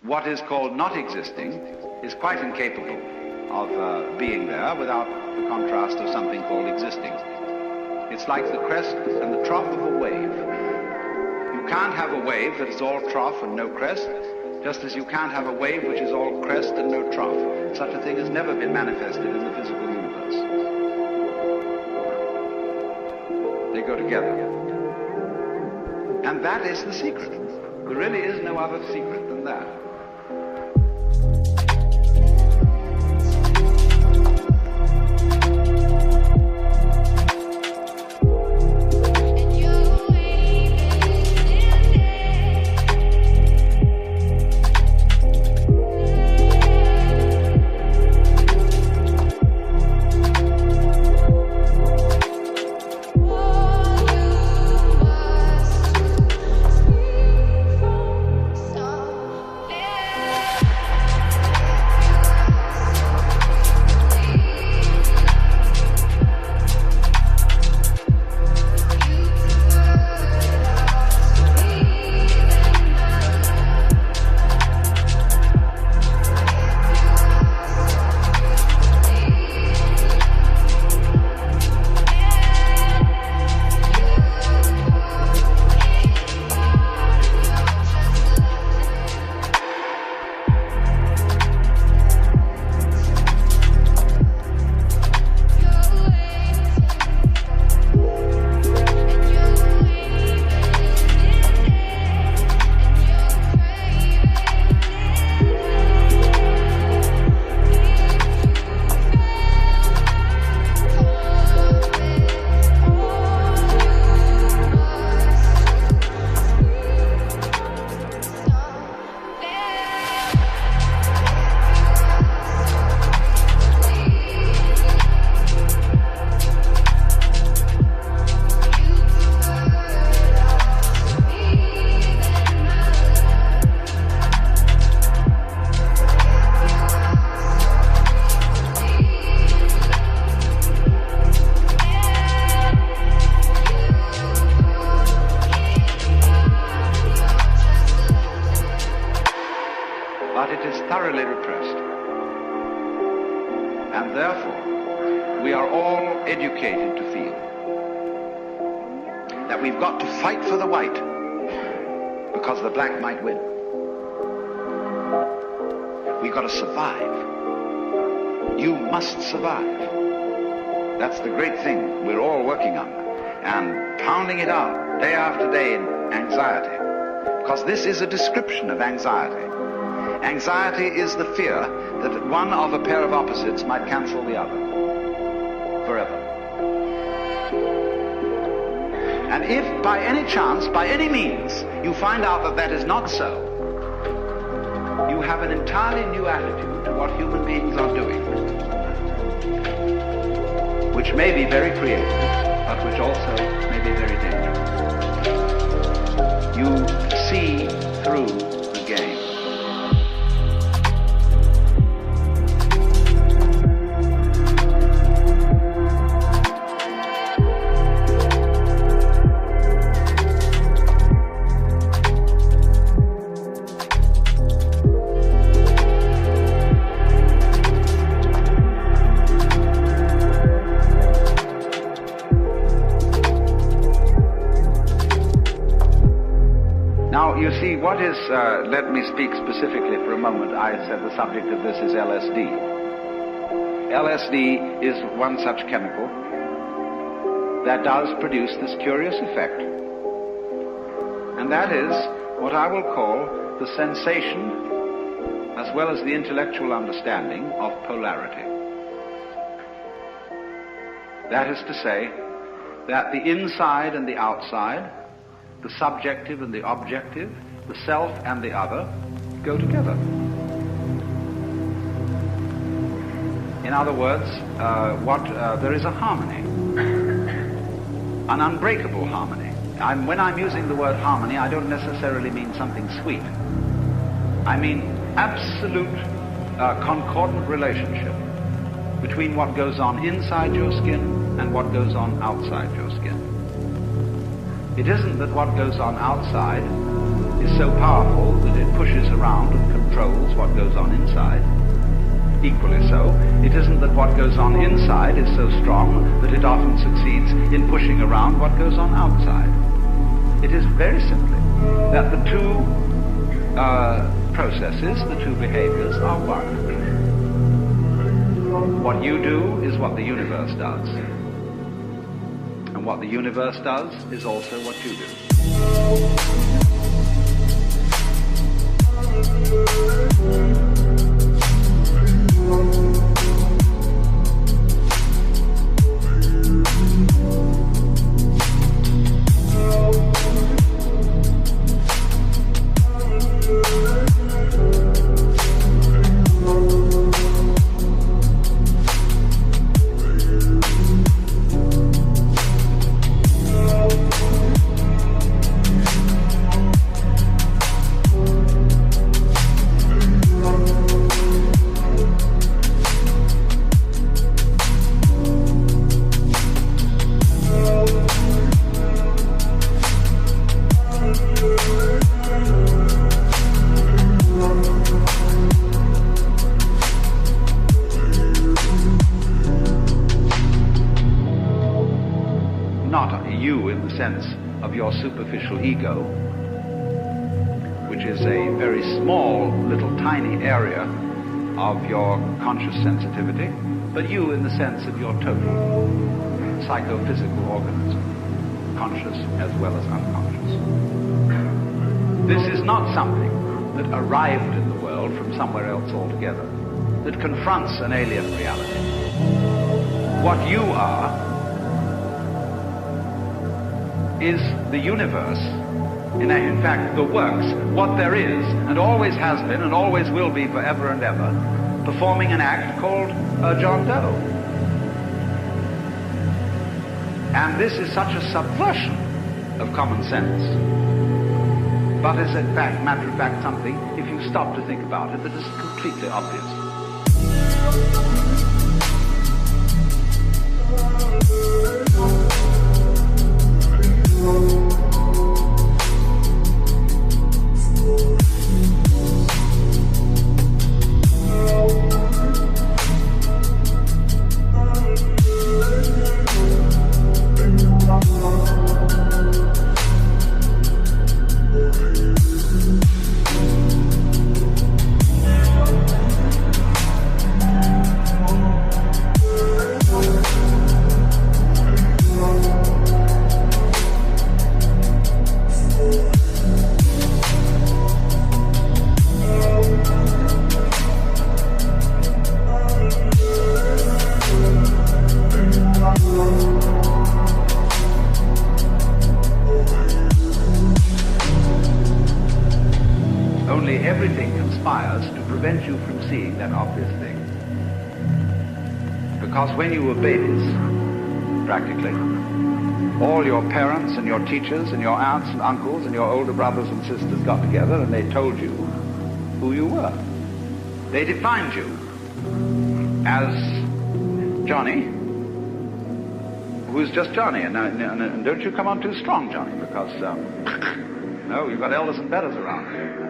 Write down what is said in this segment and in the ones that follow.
what is called not existing is quite incapable of being there without the contrast of something called existing. It's like the crest and the trough of a wave. You can't have a wave that is all trough and no crest, just as you can't have a wave which is all crest and no trough. Such a thing has never been manifested in the physical universe. They go together. And that is the secret. There really is no other secret than that. That's the great thing we're all working on, and pounding it out day after day in anxiety, because this is a description of anxiety. Anxiety is the fear that one of a pair of opposites might cancel the other forever. And if by any chance, by any means, you find out that that is not so, you have an entirely new attitude to what human beings are doing, which may be very creative, but which also may be very dangerous. You see through the game. What is, let me speak specifically for a moment. I said the subject of this is LSD. LSD is one such chemical that does produce this curious effect. And that is what I will call the sensation, as well as the intellectual understanding, of polarity. That is to say, that the inside and the outside, the subjective and the objective, the self and the other, go together. In other words, there is a harmony, an unbreakable harmony. When I'm using the word harmony, I don't necessarily mean something sweet. I mean absolute concordant relationship between what goes on inside your skin and what goes on outside your skin. It isn't that what goes on outside is so powerful that it pushes around and controls what goes on inside. Equally so, it isn't that what goes on inside is so strong that it often succeeds in pushing around what goes on outside. It is very simply that the two processes, the two behaviors are one. What you do is what the universe does. And what the universe does is also what you do. Sense of your superficial ego, which is a very small, little tiny area of your conscious sensitivity, but you in the sense of your total psychophysical organism, conscious as well as unconscious. This is not something that arrived in the world from somewhere else altogether, that confronts an alien reality. What you are is the universe, in fact, the works, what there is, and always has been, and always will be forever and ever, performing an act called John Doe. And this is such a subversion of common sense, but is in fact, matter of fact, something, if you stop to think about it, that is completely obvious. Everything conspires to prevent you from seeing that obvious thing. Because when you were babies, practically, all your parents and your teachers and your aunts and uncles and your older brothers and sisters got together and they told you who you were. They defined you as Johnny, who's just Johnny. And don't you come on too strong, Johnny, because, no, you've got elders and betters around here.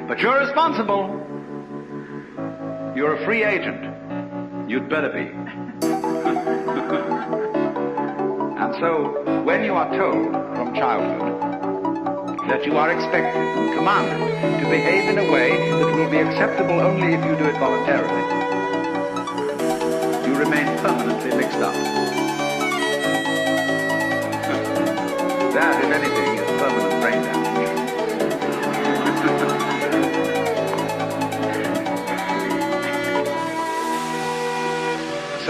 But you're responsible. You're a free agent. You'd better be. And so, when you are told from childhood that you are expected and commanded to behave in a way that will be acceptable only if you do it voluntarily, you remain permanently mixed up. That, if anything, is permanent brain damage.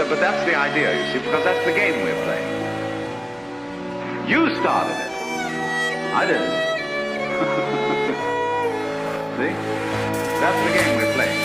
But that's the idea, you see, because that's the game we're playing. You started it. I didn't. See? That's the game we're playing.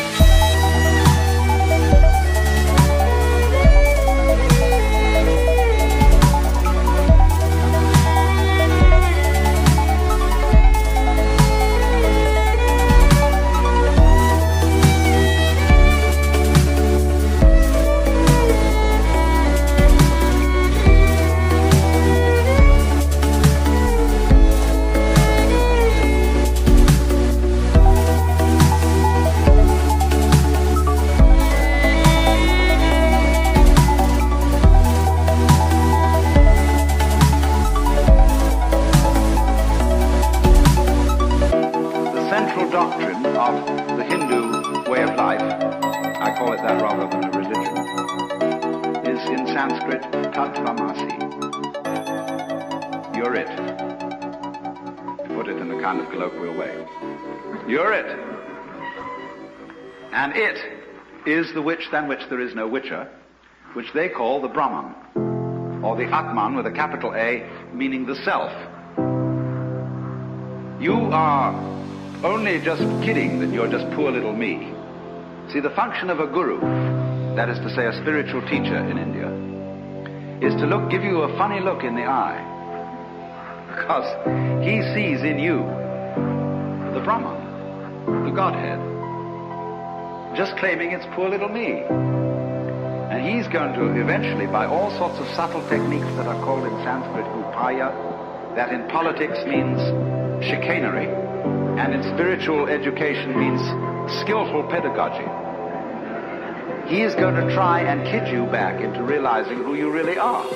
doctrine of the Hindu way of life, I call it that rather than a religion, is in Sanskrit tattvamasi. You're it. To put it in a kind of colloquial way. You're it. And it is the which than which there is no whicher, which they call the Brahman, or the Atman with a capital A, meaning the self. You are only just kidding that you're just poor little me. See, the function of a guru, that is to say a spiritual teacher in India, is to give you a funny look in the eye, because he sees in you the Brahman, the Godhead, just claiming it's poor little me. And he's going to eventually, by all sorts of subtle techniques that are called in Sanskrit upaya, that in politics means chicanery, and in spiritual education means skillful pedagogy. He is going to try and kid you back into realizing who you really are.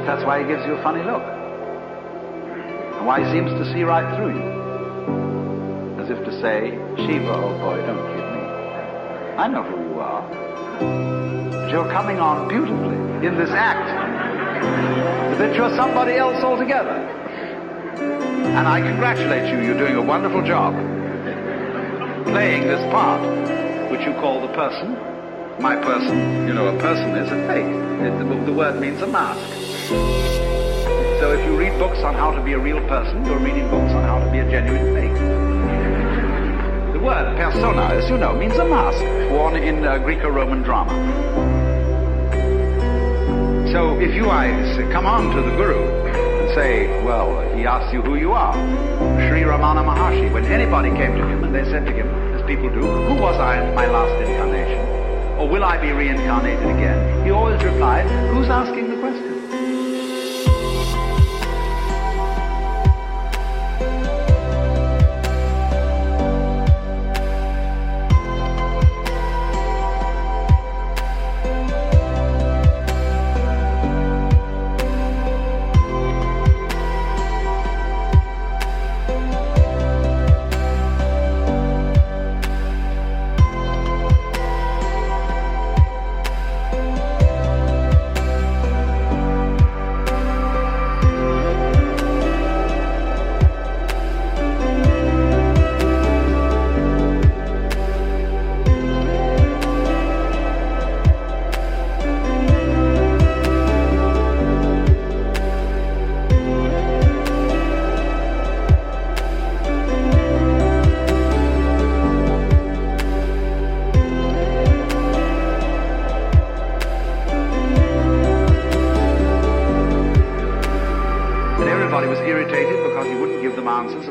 That's why he gives you a funny look. And why he seems to see right through you. As if to say, Shiva, old boy, don't kid me. I know who you are. But you're coming on beautifully in this act. That you're somebody else altogether. And I congratulate you. You're doing a wonderful job. Playing this part, which you call the person. My person. You know, a person is a fake. The word means a mask. So if you read books on how to be a real person, you're reading books on how to be a genuine fake. The word persona, as you know, means a mask worn in Greco-Roman drama. So if you come on to the Guru and say, well, he asks you who you are. Sri Ramana Maharshi, when anybody came to him and they said to him, as people do, who was I in my last incarnation? Or will I be reincarnated again? He always replied, who's asking the question?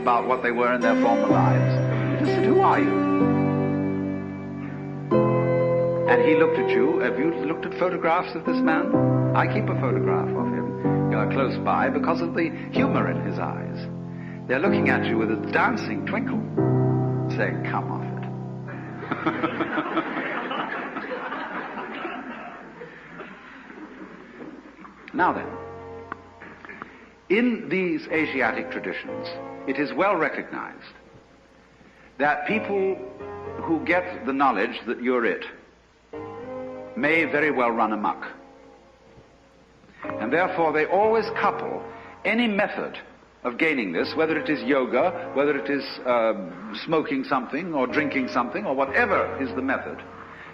About what they were in their former lives. He just said, who are you? And he looked at you. Have you looked at photographs of this man? I keep a photograph of him close by because of the humor in his eyes. They're looking at you with a dancing twinkle, saying, come off it. Now then, in these Asiatic traditions, it is well recognized that people who get the knowledge that you're it may very well run amok. And therefore they always couple any method of gaining this, whether it is yoga, whether it is smoking something or drinking something or whatever is the method,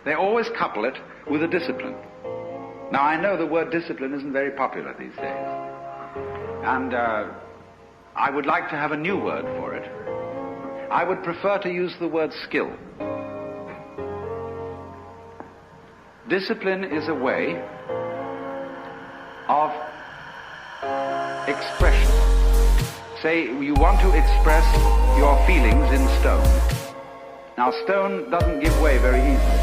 they always couple it with a discipline. Now I know the word discipline isn't very popular these days, and I would like to have a new word for it. I would prefer to use the word skill. Discipline is a way of expression. Say you want to express your feelings in stone. Now stone doesn't give way very easily.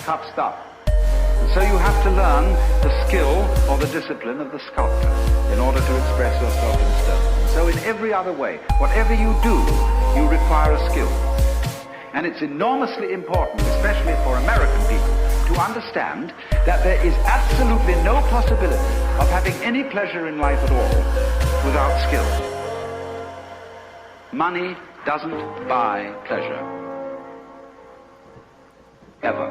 Tough stuff. And so you have to learn the skill or the discipline of the sculptor in order to express yourself in stone. So in every other way, whatever you do, you require a skill. And it's enormously important, especially for American people, to understand that there is absolutely no possibility of having any pleasure in life at all without skill. Money doesn't buy pleasure. Ever.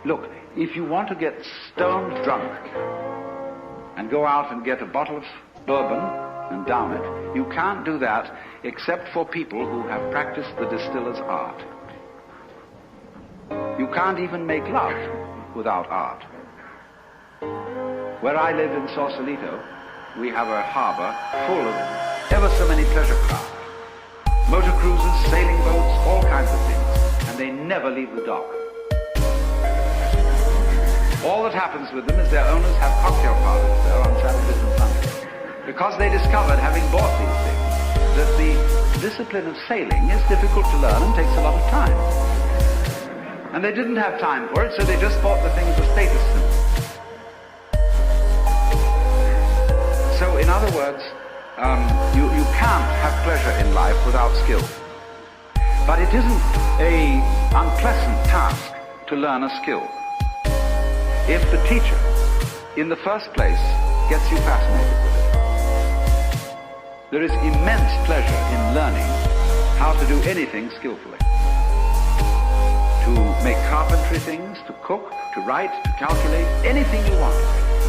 Look, if you want to get stone drunk and go out and get a bottle of bourbon and down it, you can't do that except for people who have practiced the distiller's art. You can't even make love without art. Where I live in Sausalito, we have a harbor full of ever so many pleasure craft. Motor cruisers, sailing boats, all kinds of things. And they never leave the dock. All that happens with them is their owners have cocktail parties there on Saturdays and Sundays. Because they discovered, having bought these things, that the discipline of sailing is difficult to learn and takes a lot of time. And they didn't have time for it, so they just bought the thing as a status symbol. So, in other words, you can't have pleasure in life without skill. But it isn't an unpleasant task to learn a skill. If the teacher, in the first place, gets you fascinated with it. There is immense pleasure in learning how to do anything skillfully. To make carpentry things, to cook, to write, to calculate, anything you want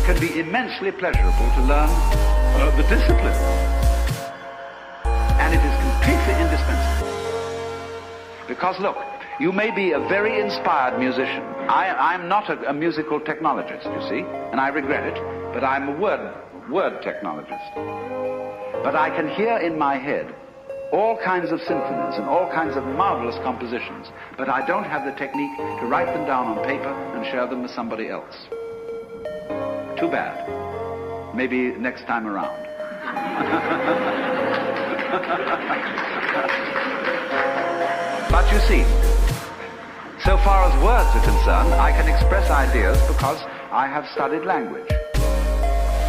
can be immensely pleasurable to learn the discipline. And it is completely indispensable. Because look, you may be a very inspired musician. I'm not a musical technologist, you see, and I regret it, but I'm a word technologist. But I can hear in my head all kinds of symphonies and all kinds of marvelous compositions, but I don't have the technique to write them down on paper and share them with somebody else. Too bad. Maybe next time around. But you see, so far as words are concerned, I can express ideas because I have studied language.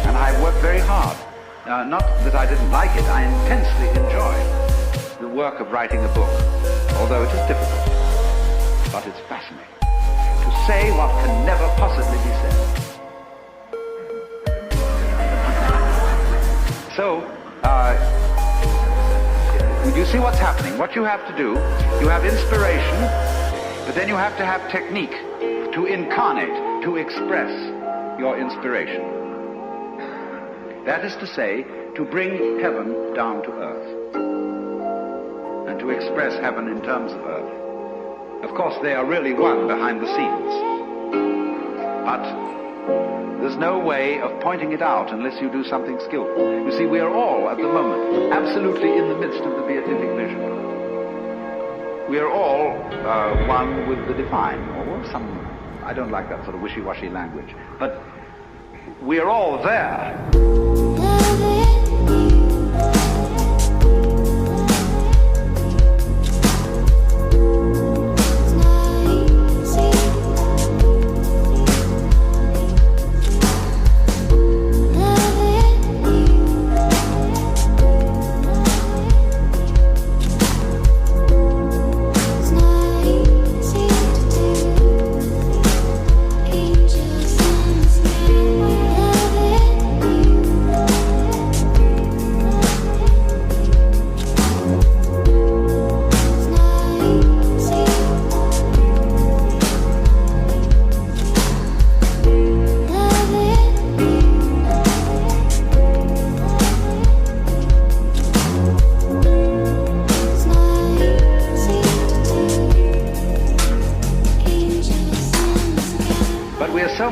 And I worked very hard. Not that I didn't like it, I intensely enjoy the work of writing a book, although it is difficult. But it's fascinating. To say what can never possibly be said. So, you see what's happening. What you have to do, you have inspiration, but then you have to have technique to incarnate, to express your inspiration. That is to say, to bring heaven down to earth. And to express heaven in terms of earth. Of course, they are really one behind the scenes. But there's no way of pointing it out unless you do something skillful. You see, we are all, at the moment, absolutely in the midst of the beatific vision. We are all one with the divine, or some, I don't like that sort of wishy-washy language, but we are all there.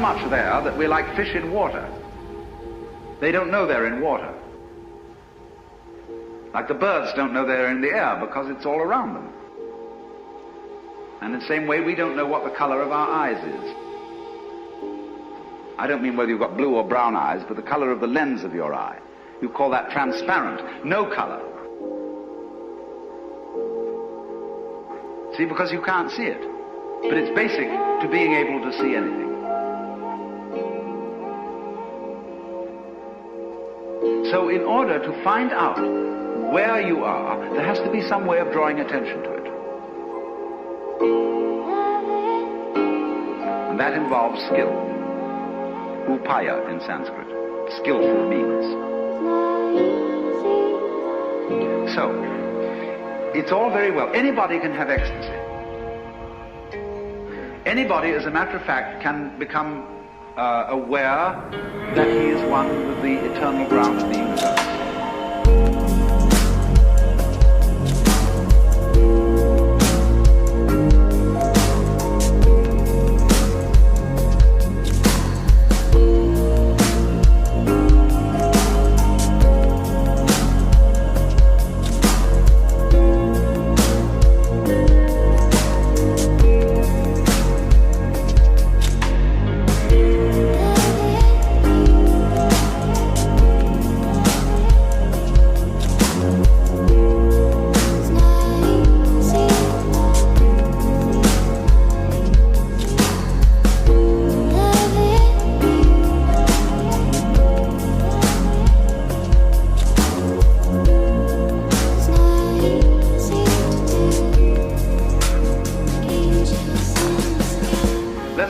much there that we're like fish in water. They don't know they're in water. Like the birds don't know they're in the air because it's all around them. And in the same way, we don't know what the color of our eyes is. I don't mean whether you've got blue or brown eyes, but the color of the lens of your eye. You call that transparent. No color. See, because you can't see it. But it's basic to being able to see anything. So in order to find out where you are, there has to be some way of drawing attention to it. And that involves skill. Upaya in Sanskrit. Skillful means. So, it's all very well. Anybody can have ecstasy. Anybody, as a matter of fact, can become aware that he is one with the eternal ground of the universe.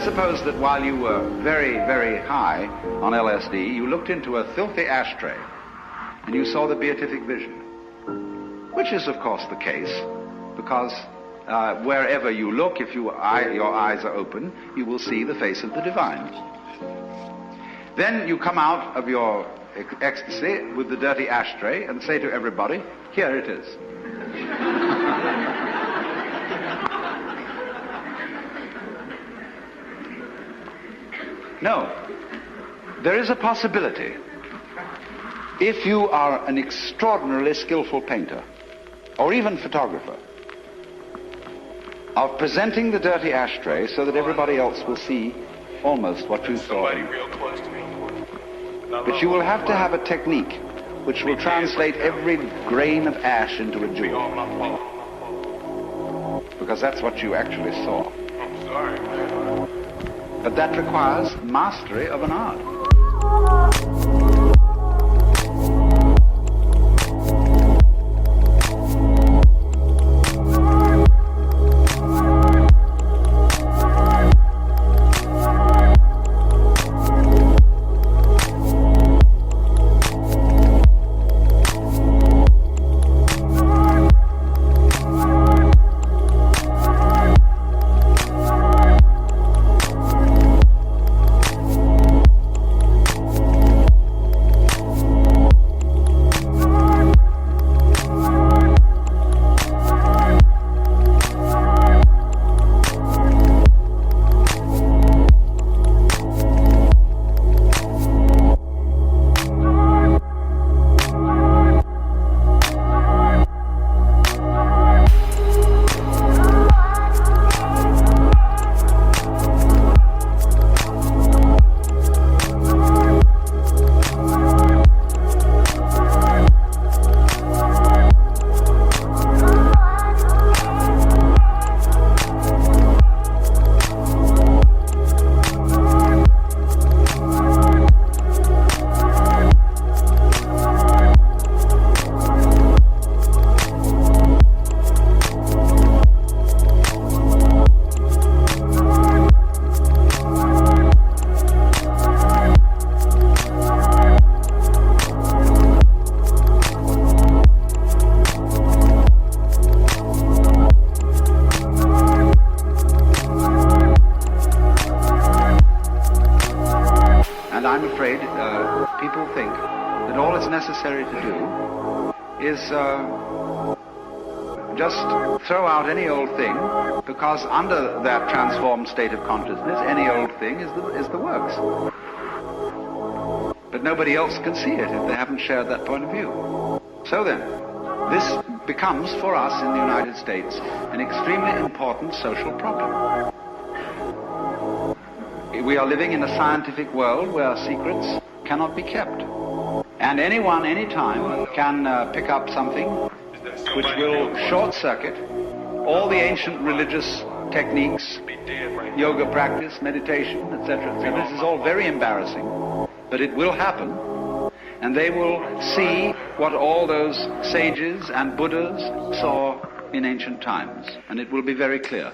Suppose that while you were very, very high on LSD, you looked into a filthy ashtray and you saw the beatific vision, which is, of course, the case, because wherever you look, if your eyes are open, you will see the face of the divine. Then you come out of your ecstasy with the dirty ashtray and say to everybody, here it is. No, there is a possibility, if you are an extraordinarily skillful painter, or even photographer, of presenting the dirty ashtray so that everybody else will see almost what you saw. But you will have to have a technique which will translate every grain of ash into a jewel. Because that's what you actually saw. But that requires mastery of an art. just throw out any old thing, because under that transformed state of consciousness, any old thing is the works. But nobody else can see it if they haven't shared that point of view. So then, this becomes for us in the United States an extremely important social problem. We are living in a scientific world where secrets cannot be kept. And anyone, anytime, can pick up something which will short-circuit all the ancient religious techniques, yoga practice, meditation, etc., etc. This is all very embarrassing, but it will happen. And they will see what all those sages and Buddhas saw in ancient times, and it will be very clear.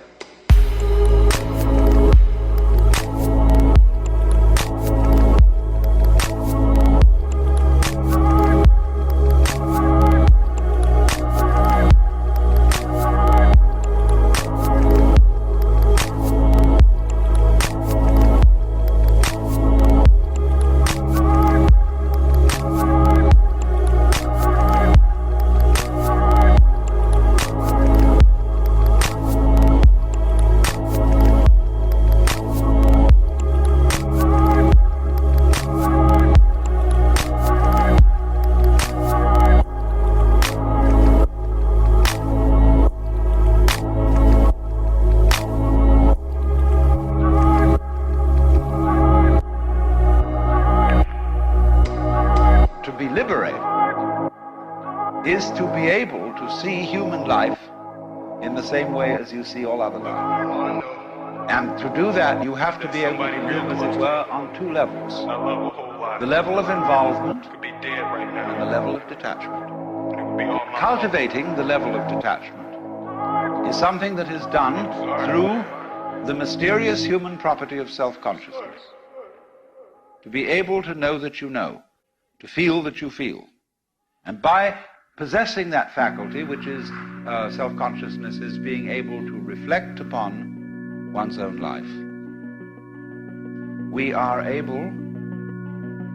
Is to be able to see human life in the same way as you see all other life. And to do that, you have to be able to live, as it were, on two levels. The level of involvement and the level of detachment. Cultivating the level of detachment is something that is done through the mysterious human property of self-consciousness. To be able to know that you know, to feel that you feel. And by possessing that faculty, which is self-consciousness, is being able to reflect upon one's own life, we are able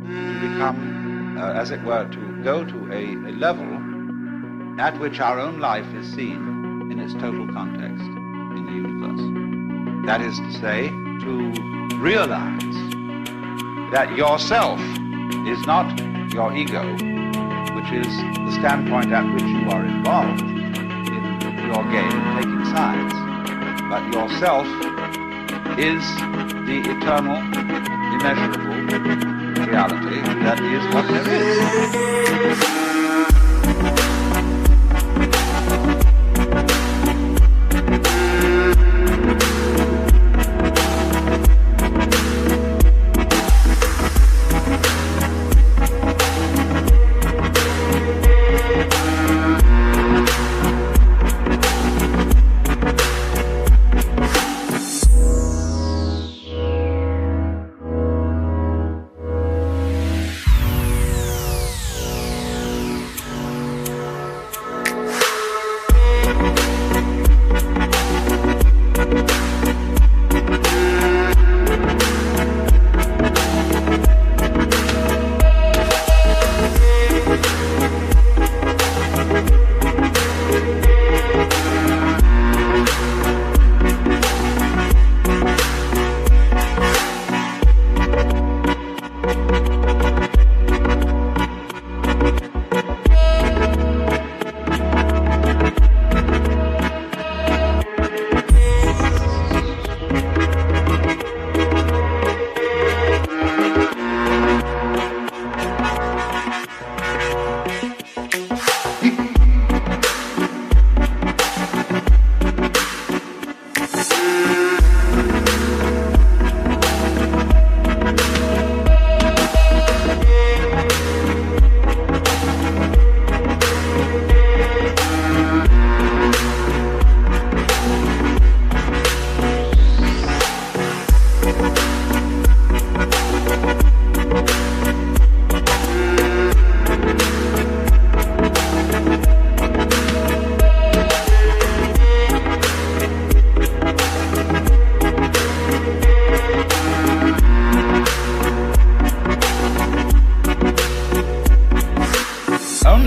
to become, as it were, to go to a level at which our own life is seen in its total context in the universe. That is to say, to realize that yourself is not your ego, which is the standpoint at which you are involved in your game, taking sides. But yourself is the eternal, immeasurable reality that is what there is.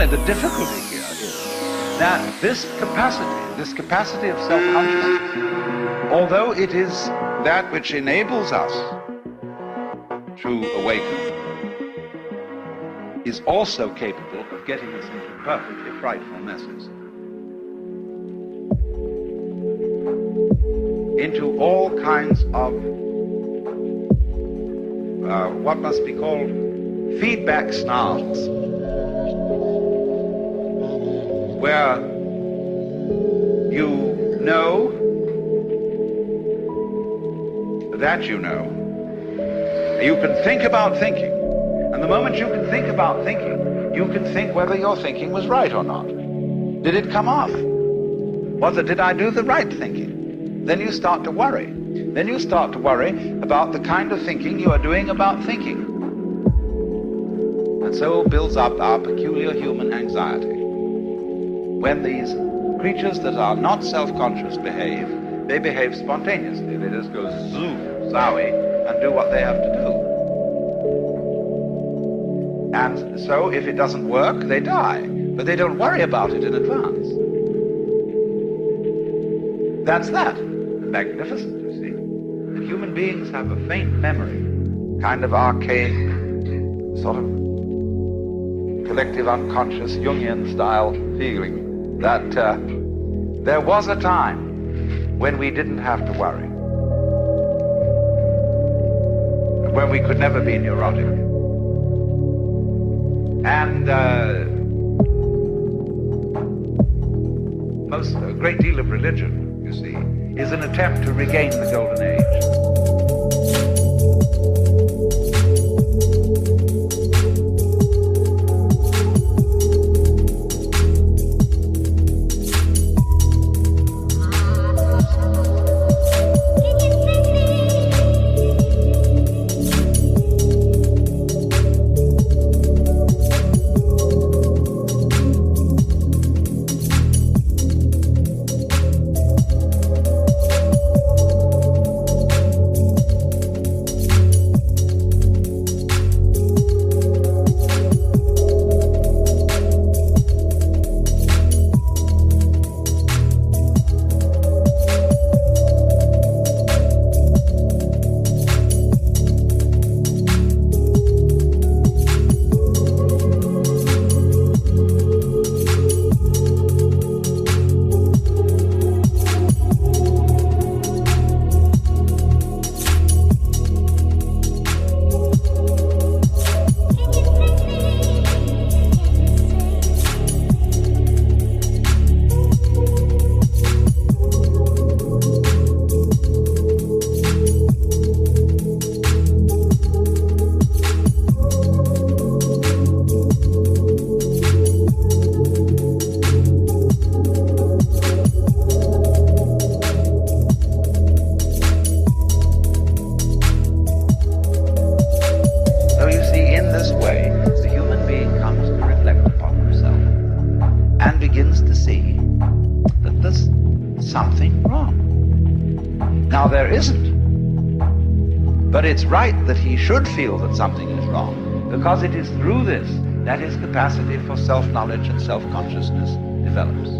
The difficulty here is that This capacity of self-consciousness, although it is that which enables us to awaken, is also capable of getting us into perfectly frightful messes. Into all kinds of what must be called feedback snarls, where you know that you know. You can think about thinking. And the moment you can think about thinking, you can think whether your thinking was right or not. Did it come off? Did I do the right thinking? Then you start to worry. Then you start to worry about the kind of thinking you are doing about thinking. And so builds up our peculiar human anxiety. When these creatures that are not self-conscious behave, they behave spontaneously. They just go zoom, zowie, and do what they have to do. And so if it doesn't work, they die. But they don't worry about it in advance. That's that. Magnificent, you see. And human beings have a faint memory, kind of archaic, sort of collective unconscious Jungian style feeling that there was a time when we didn't have to worry, when we could never be neurotic. And a great deal of religion, you see, is an attempt to regain the golden age. It's right that he should feel that something is wrong, because it is through this that his capacity for self-knowledge and self-consciousness develops.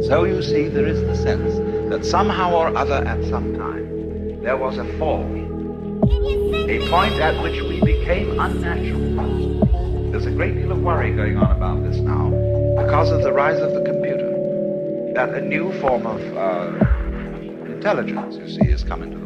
So you see, there is the sense that somehow or other at some time there was a fall, a point at which we became unnatural. There's a great deal of worry going on about this now because of the rise of the computer, that a new form of intelligence, you see, has come into the world.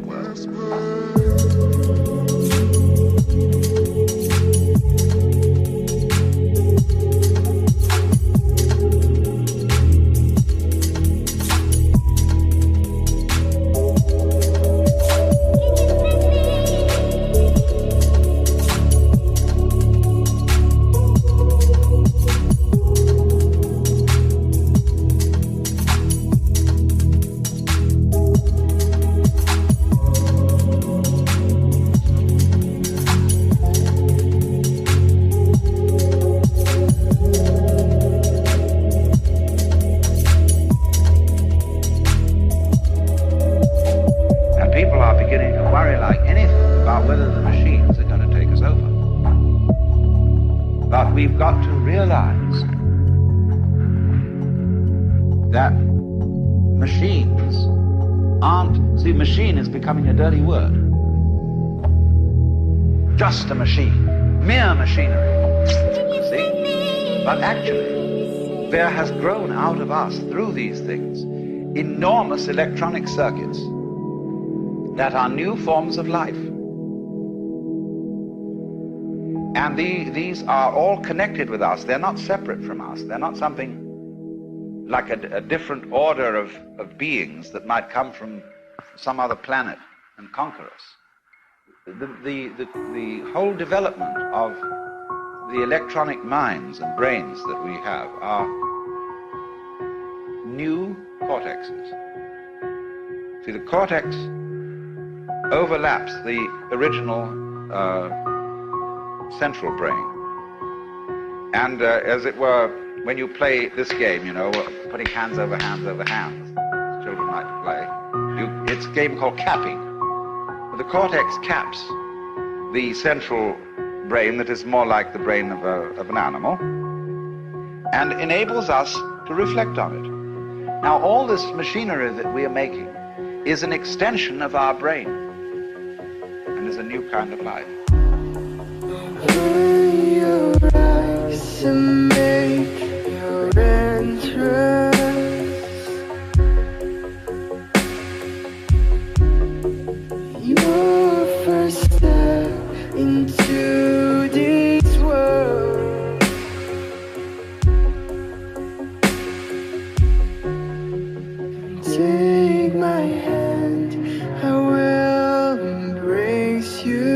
that machines aren't, see, machine is becoming a dirty word. Just a machine, mere machinery, see? But actually, there has grown out of us, through these things, enormous electronic circuits that are new forms of life. And these are all connected with us. They're not separate from us. They're not something like a different order of beings that might come from some other planet and conquer us. The whole development of the electronic minds and brains that we have are new cortexes. See, the cortex overlaps the original central brain. And as it were, when you play this game, you know, putting hands over hands over hands, children might play, it's a game called capping. The cortex caps the central brain that is more like the brain of an animal and enables us to reflect on it. Now, all this machinery that we are making is an extension of our brain and is a new kind of life. Open your eyes and make your entrance. Your first step into this world. Take my hand, I will embrace you.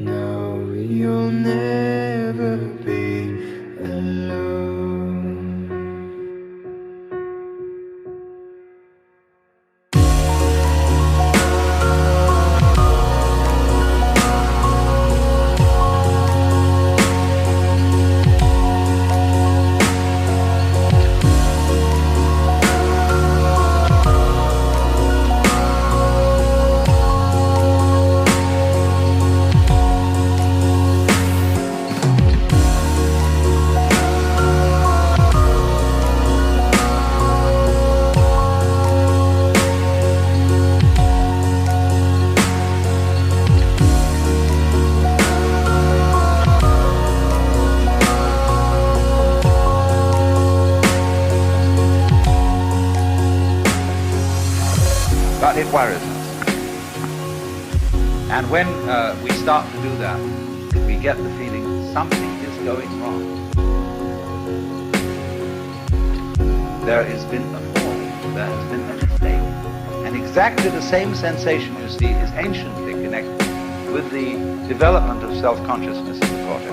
No, you'll never be alone. But it worries us. And when we start to do that, we get the feeling something is going wrong. There has been a fall, there has been a mistake. And exactly the same sensation, you see, is anciently connected with the development of self-consciousness in the cortex.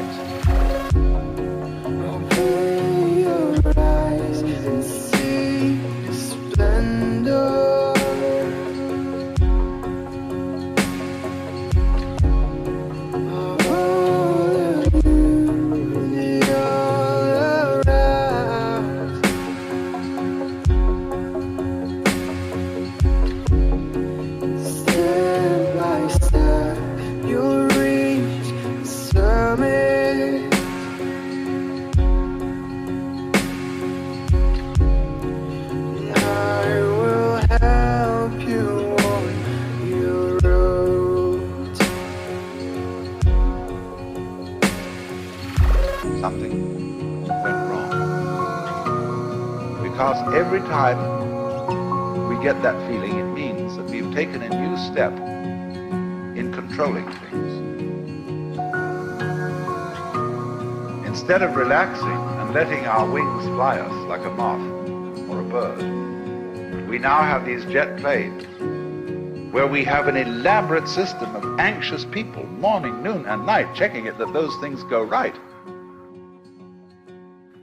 Open your eyes and see the splendor. Something went wrong. Because every time we get that feeling, it means that we've taken a new step in controlling things. Instead of relaxing and letting our wings fly us like a moth or a bird, we now have these jet planes where we have an elaborate system of anxious people, morning, noon, and night, checking it that those things go right.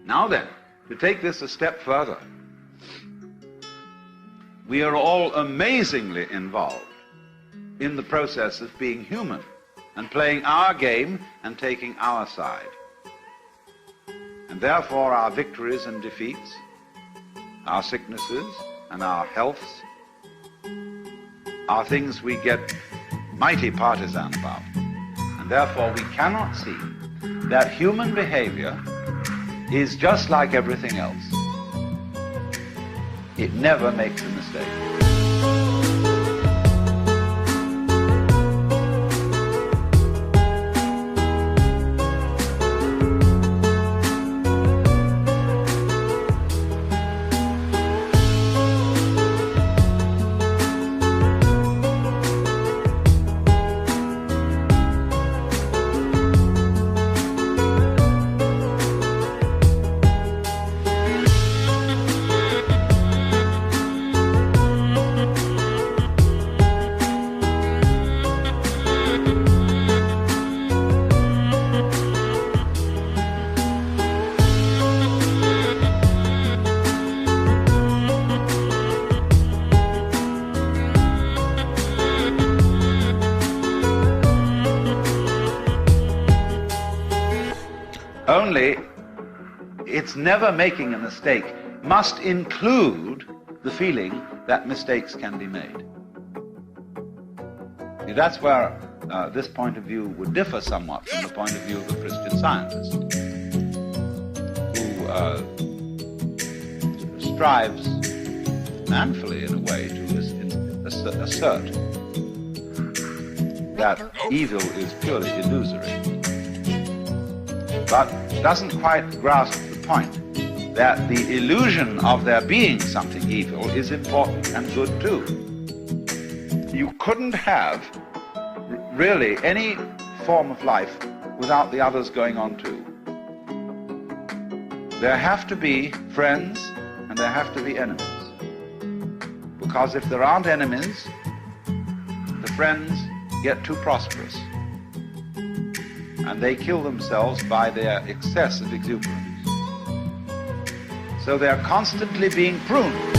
Now then, to take this a step further, we are all amazingly involved in the process of being human and playing our game and taking our side. And therefore our victories and defeats, our sicknesses and our healths, are things we get mighty partisan about. And therefore we cannot see that human behavior is just like everything else. It never makes a mistake. Only, it's never making a mistake must include the feeling that mistakes can be made. That's where this point of view would differ somewhat from the point of view of a Christian Scientist, who strives manfully, in a way, to assert that evil is purely illusory, but doesn't quite grasp the point that the illusion of there being something evil is important and good too. You couldn't have really any form of life without the others going on too. There have to be friends and there have to be enemies. Because if there aren't enemies, the friends get too prosperous and they kill themselves by their excess of exuberance. So they're constantly being pruned.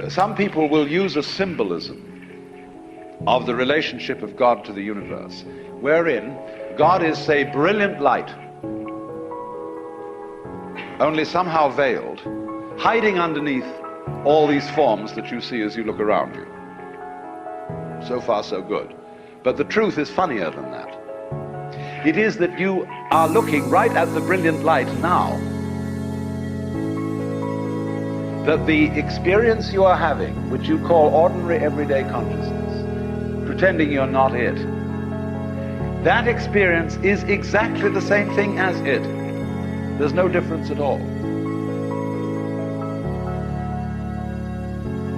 Some people will use a symbolism of the relationship of God to the universe, wherein God is, say, brilliant light, only somehow veiled, hiding underneath all these forms that you see as you look around you. So far, so good. But the truth is funnier than that. It is that you are looking right at the brilliant light now. That the experience you are having, which you call ordinary everyday consciousness, pretending you're not it, that experience is exactly the same thing as it. There's no difference at all.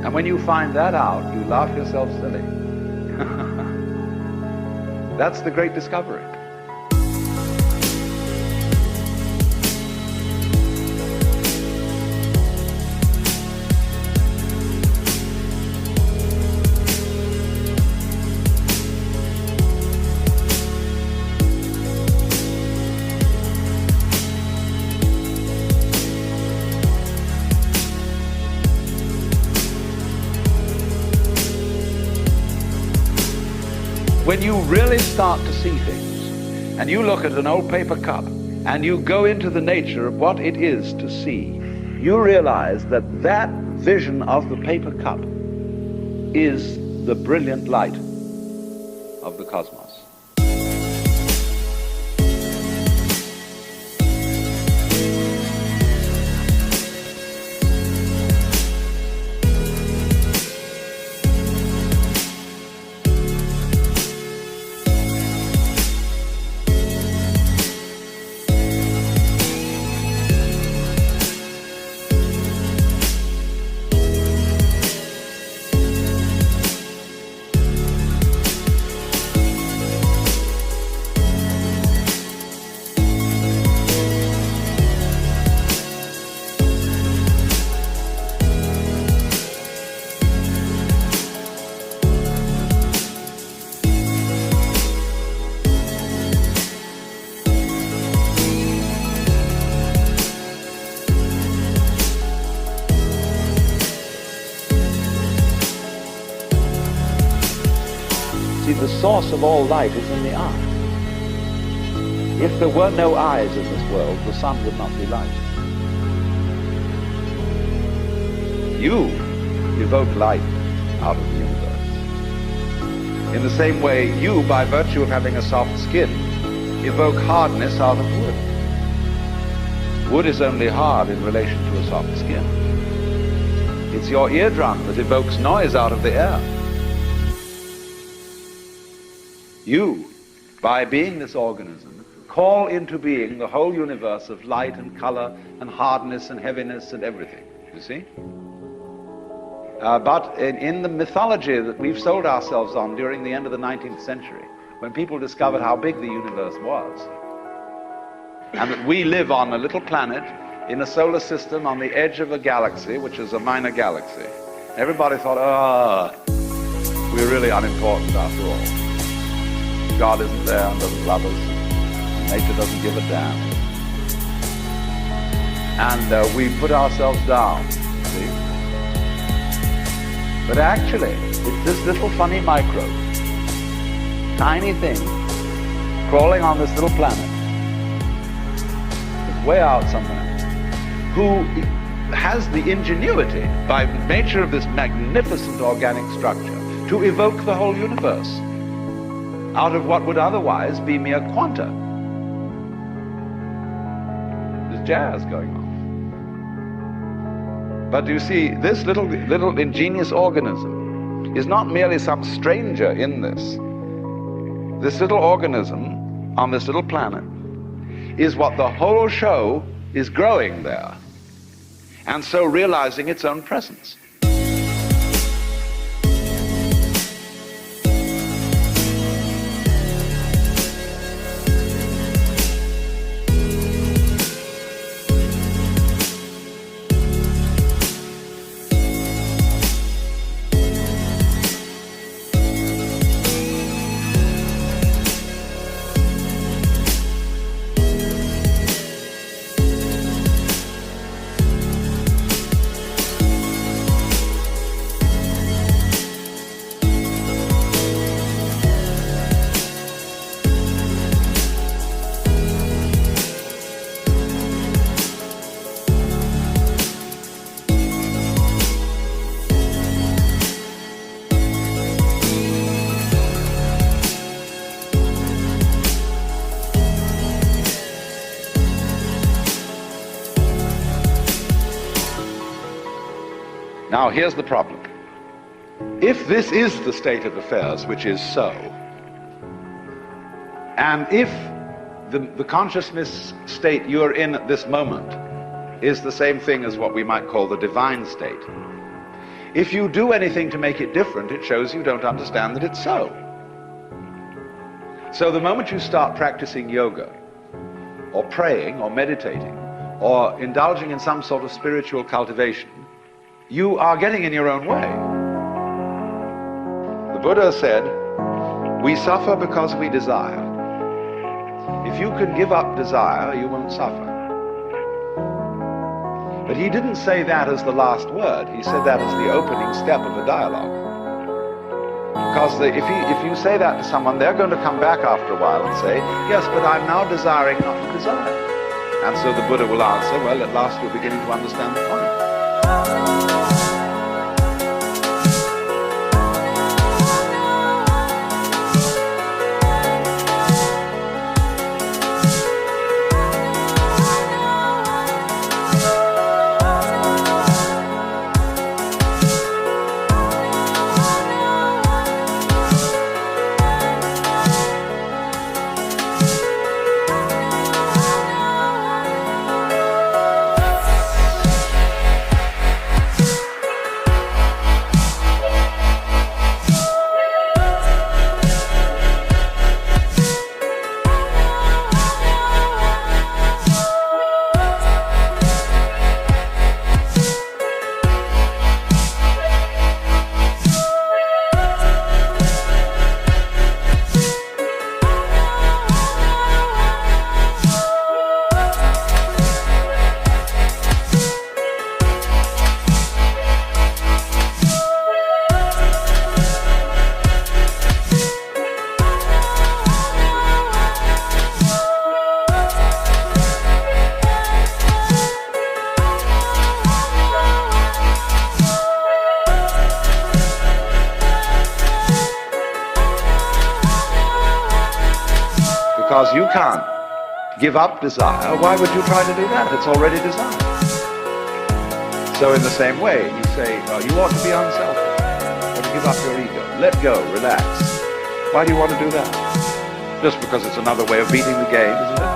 And when you find that out, you laugh yourself silly. That's the great discovery. When you really start to see things, and you look at an old paper cup, and you go into the nature of what it is to see, you realize that that vision of the paper cup is the brilliant light of the cosmos. The source of all light is in the eye. If there were no eyes in this world, the sun would not be light. You evoke light out of the universe. In the same way, you, by virtue of having a soft skin, evoke hardness out of wood. Wood is only hard in relation to a soft skin. It's your eardrum that evokes noise out of the air. You, by being this organism, call into being the whole universe of light and color and hardness and heaviness and everything, you see? But in the mythology that we've sold ourselves on during the end of the 19th century, when people discovered how big the universe was, and that we live on a little planet in a solar system on the edge of a galaxy, which is a minor galaxy, everybody thought, we're really unimportant after all. God isn't there and doesn't love us. Nature doesn't give a damn. And we put ourselves down, see? But actually, it's this little funny microbe, tiny thing, crawling on this little planet, it's way out somewhere, who has the ingenuity, by nature of this magnificent organic structure, to evoke the whole universe out of what would otherwise be mere quanta. There's jazz going on. But you see, this little ingenious organism is not merely some stranger in this. This little organism on this little planet is what the whole show is growing there, and so realizing its own presence. Now, here's the problem. If this is the state of affairs, which is so, and if the consciousness state you're in at this moment is the same thing as what we might call the divine state, if you do anything to make it different, it shows you don't understand that it's so. So the moment you start practicing yoga, or praying, or meditating, or indulging in some sort of spiritual cultivation, you are getting in your own way. The Buddha said, we suffer because we desire. If you can give up desire, you won't suffer. But he didn't say that as the last word. He said that as the opening step of a dialogue. Because if you say that to someone, they're going to come back after a while and say, yes, but I'm now desiring not to desire. And so the Buddha will answer, well, at last you're beginning to understand the point. Because you can't give up desire, why would you try to do that? It's already desire. So in the same way, you say, well, you ought to be unselfish. You ought to give up your ego. Let go, relax. Why do you want to do that? Just because it's another way of beating the game, isn't it?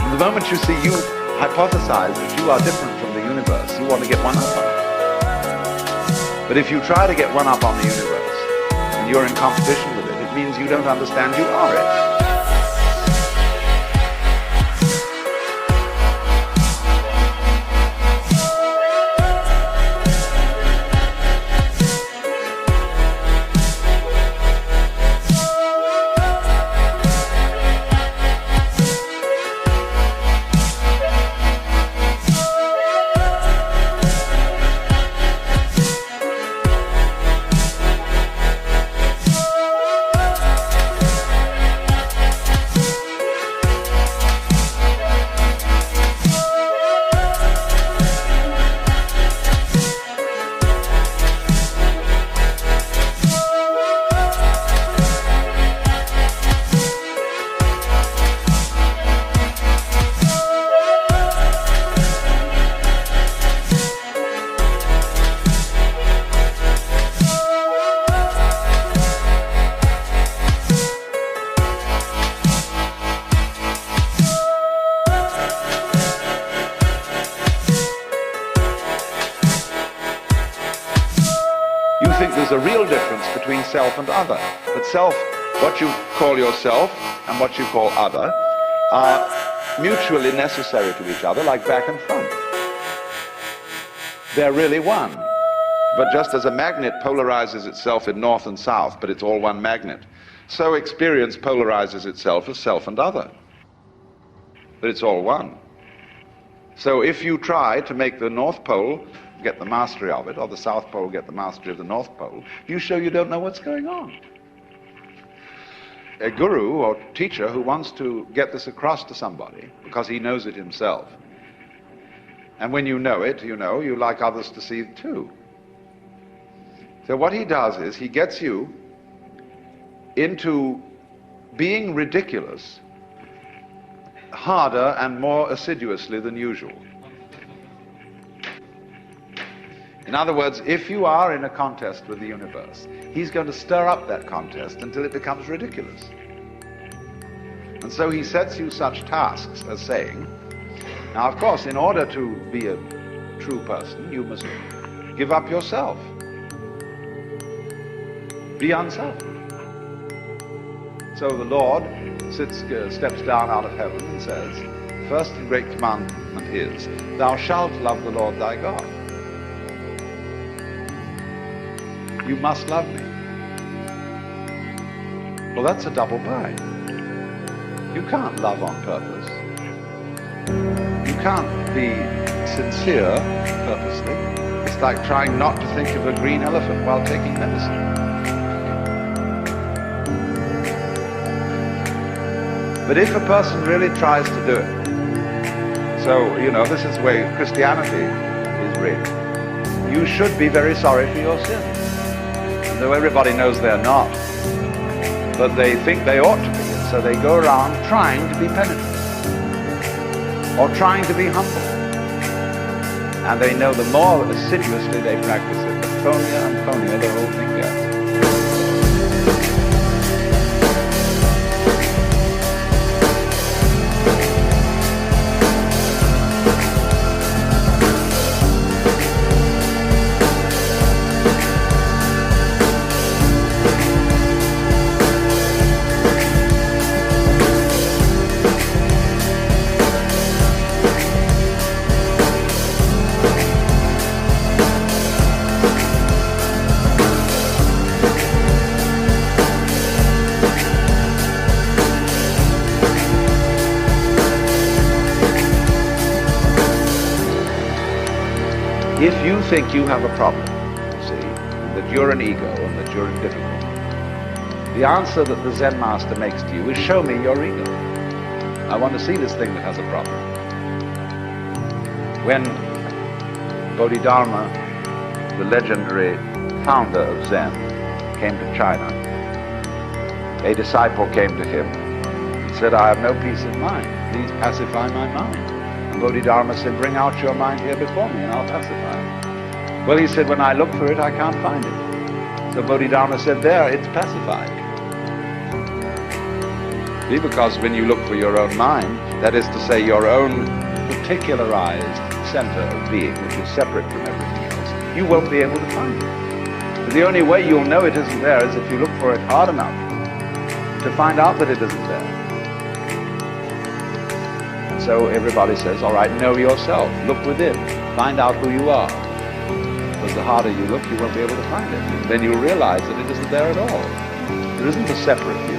And the moment you see you hypothesize that you are different from the universe, you want to get one up on it. But if you try to get one up on the universe, and you're in competition with it, it means you don't understand you are it. You think there's a real difference between self and other. But self, what you call yourself and what you call other, are mutually necessary to each other, like back and front. They're really one. But just as a magnet polarizes itself in north and south, but it's all one magnet, so experience polarizes itself as self and other. But it's all one. So if you try to make the North Pole get the mastery of it, or the South Pole get the mastery of the North Pole, you show you don't know what's going on. A guru or teacher who wants to get this across to somebody because he knows it himself, and when you know it, you know, you like others to see it too. So what he does is he gets you into being ridiculous harder and more assiduously than usual. In other words, if you are in a contest with the universe, he's going to stir up that contest until it becomes ridiculous. And so he sets you such tasks as saying, now of course, in order to be a true person, you must give up yourself. Be unselfish. So the Lord steps down out of heaven and says, the first and great commandment is, thou shalt love the Lord thy God. You must love me. Well, that's a double bind. You can't love on purpose. You can't be sincere purposely. It's like trying not to think of a green elephant while taking medicine. But if a person really tries to do it, So, this is where Christianity is rigged. You should be very sorry for your sins. And though everybody knows they're not, but they think they ought to be, and so they go around trying to be penitent, or trying to be humble. And they know the more assiduously they practice it, the phonier and phonier the whole thing gets. If you think you have a problem, that you're an ego and that you're in difficulty, the answer that the Zen master makes to you is, show me your ego. I want to see this thing that has a problem. When Bodhidharma, the legendary founder of Zen, came to China, a disciple came to him and said, I have no peace of mind. Please pacify my mind. And Bodhidharma said, bring out your mind here before me and I'll pacify it. Well, he said, when I look for it, I can't find it. So Bodhidharma said, there, it's pacified. See, because when you look for your own mind, that is to say, your own particularized center of being, which is separate from everything else, you won't be able to find it. But the only way you'll know it isn't there is if you look for it hard enough to find out that it isn't there. So everybody says, all right, know yourself. Look within. Find out who you are. Because the harder you look, you won't be able to find it. And then you'll realize that it isn't there at all. There isn't a separate you.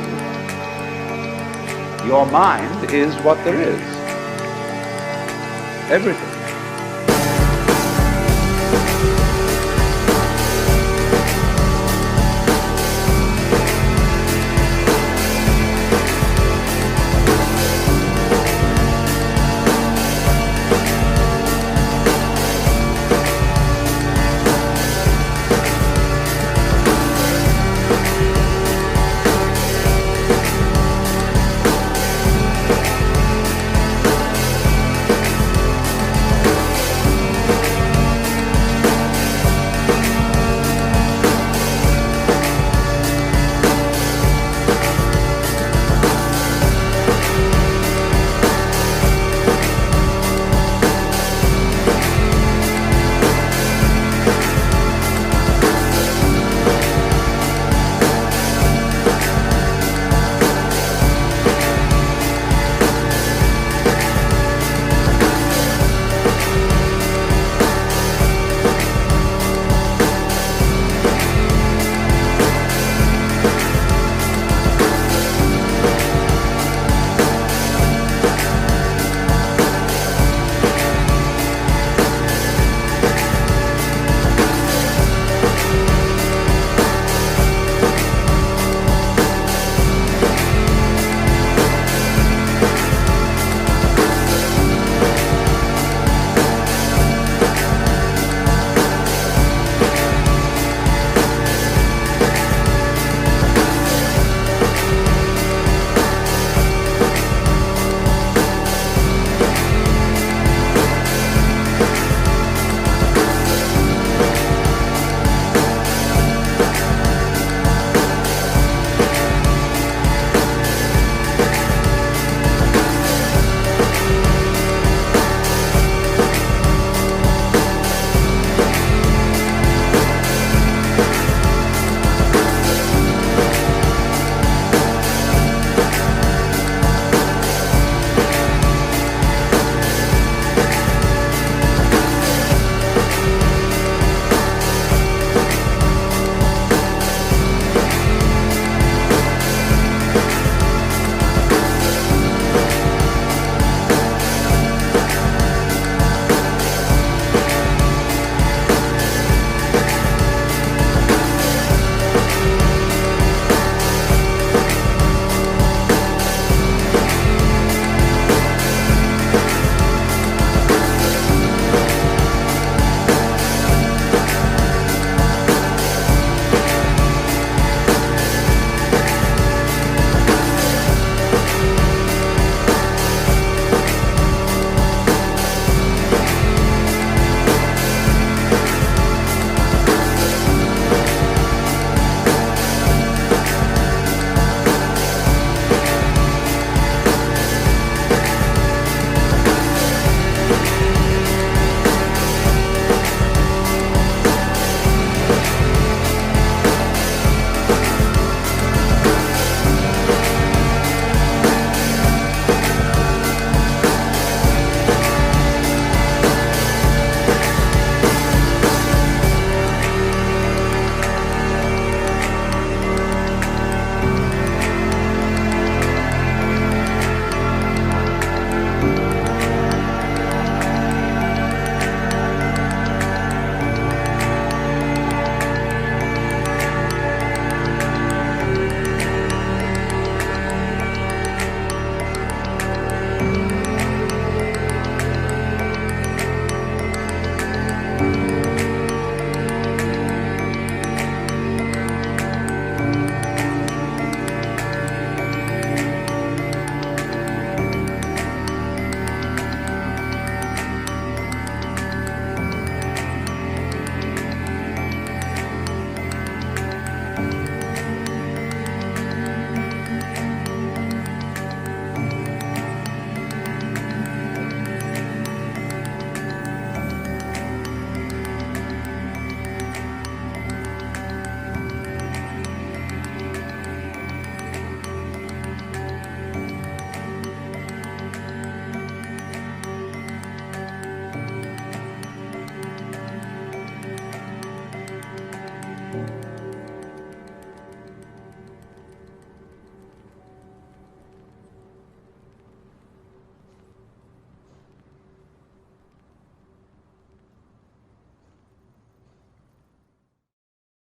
Your mind is what there is. Everything.